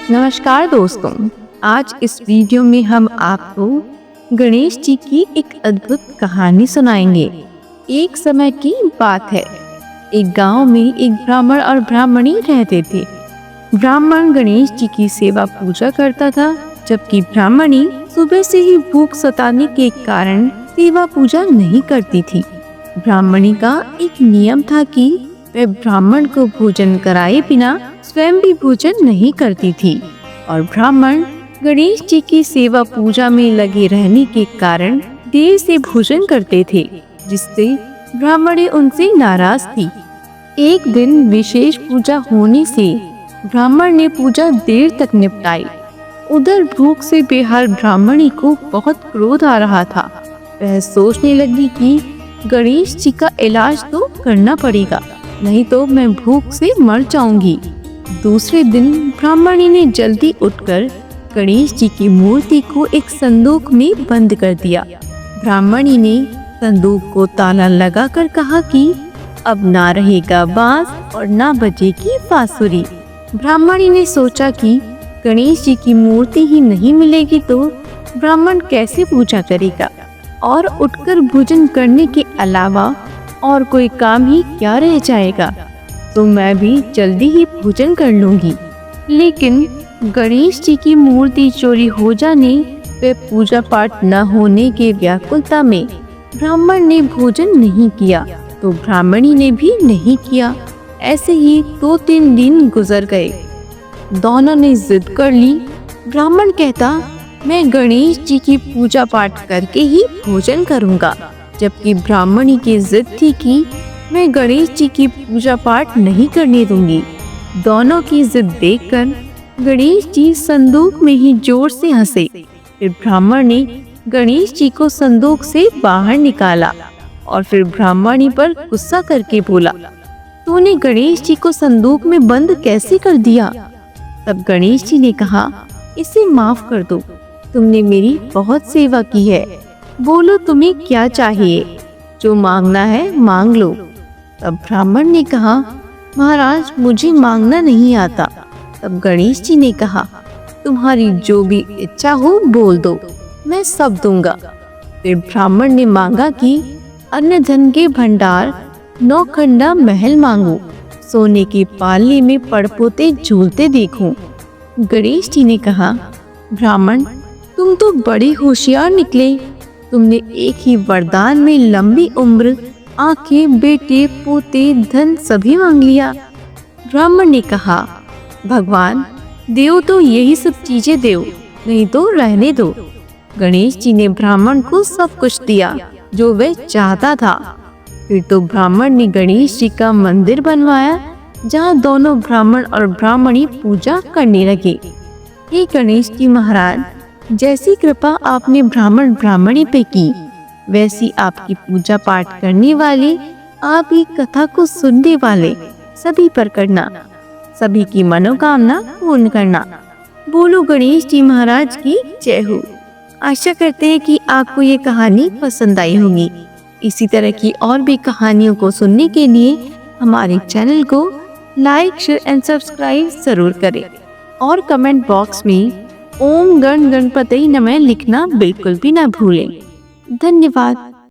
नमस्कार दोस्तों, आज इस वीडियो में हम आपको गणेश जी की एक अद्भुत कहानी सुनाएंगे। एक समय की बात है, एक गांव में एक ब्राह्मण और ब्राह्मणी रहते थे। ब्राह्मण गणेश जी की सेवा पूजा करता था, जबकि ब्राह्मणी सुबह से ही भूख सताने के कारण सेवा पूजा नहीं करती थी। ब्राह्मणी का एक नियम था कि वह ब्राह्मण को भोजन कराए बिना स्वयं भी भोजन नहीं करती थी और ब्राह्मण गणेश जी की सेवा पूजा में लगे रहने के कारण देर से भोजन करते थे, जिससे ब्राह्मणी उनसे नाराज थी। एक दिन विशेष पूजा होने से ब्राह्मण ने पूजा देर तक निपटाई। उधर भूख से बेहाल ब्राह्मणी को बहुत क्रोध आ रहा था। वह सोचने लगी कि गणेश जी का इलाज तो करना पड़ेगा, नहीं तो मैं भूख से मर जाऊंगी। दूसरे दिन ब्राह्मणी ने जल्दी उठकर गणेश जी की मूर्ति को एक संदूक में बंद कर दिया। ब्राह्मणी ने संदूक को ताला लगाकर कहा कि अब ना रहेगा बांस और ना बजेगी बांसुरी। ब्राह्मणी ने सोचा कि गणेश जी की मूर्ति ही नहीं मिलेगी तो ब्राह्मण कैसे पूजा करेगा और उठकर भोजन करने के अलावा और कोई काम ही क्या रह जाएगा, तो मैं भी जल्दी ही भोजन कर लूंगी। लेकिन गणेश जी की मूर्ति चोरी हो जाने व पूजा पाठ न होने के व्याकुलता में ब्राह्मण ने भोजन नहीं किया, तो ब्राह्मणी ने भी नहीं किया। ऐसे ही 2-3 दिन गुजर गए। दोनों ने जिद कर ली। ब्राह्मण कहता, मैं गणेश जी की पूजा पाठ करके ही भोजन करूंगा, जबकि ब्राह्मणी की जिद थी कि मैं गणेश जी की पूजा पाठ नहीं करने दूंगी। दोनों की जिद देखकर गणेश जी संदूक में ही जोर से हंसे। फिर ब्राह्मण ने गणेश जी को संदूक से बाहर निकाला और फिर ब्राह्मणी पर गुस्सा करके बोला, तूने गणेश जी को संदूक में बंद कैसे कर दिया? तब गणेश जी ने कहा, इसे माफ कर दो, तुमने मेरी बहुत सेवा की है। बोलो तुम्हें क्या चाहिए, जो मांगना है मांग लो। तब ब्राह्मण ने कहा, महाराज मुझे मांगना नहीं आता। तब गणेश जी ने कहा, तुम्हारी जो भी इच्छा हो बोल दो, मैं सब दूंगा। फिर ब्राह्मण ने मांगा कि अन्य धन के भंडार 9 खंडा महल मांगो, सोने के पालने में पड़पोते झूलते देखूं। गणेश जी ने कहा, ब्राह्मण तुम तो बड़े होशियार निकले। तुमने एक ही वरदान में लंबी उम्र, आंखें, बेटे, पोते, धन सभी मांग लिया। ब्राह्मण ने कहा, भगवान देव तो यही सब चीजें देव, नहीं तो रहने दो। गणेश जी ने ब्राह्मण को सब कुछ दिया जो वह चाहता था। फिर तो ब्राह्मण ने गणेश जी का मंदिर बनवाया, जहाँ दोनों ब्राह्मण और ब्राह्मणी पूजा करने लगे। हे गणेश जी महाराज, जैसी कृपा आपने ब्राह्मण ब्राह्मणी पे की, वैसी आपकी पूजा पाठ करने वाले, आपकी कथा को सुनने वाले सभी पर करना, सभी की मनोकामना पूर्ण करना। बोलो गणेश जी महाराज की जय हो। आशा करते हैं कि आपको ये कहानी पसंद आई होगी। इसी तरह की और भी कहानियों को सुनने के लिए हमारे चैनल को लाइक, शेयर एंड सब्सक्राइब जरूर करें और कमेंट बॉक्स में ओम गण गणपति नमः लिखना बिल्कुल भी ना भूलें। धन्यवाद।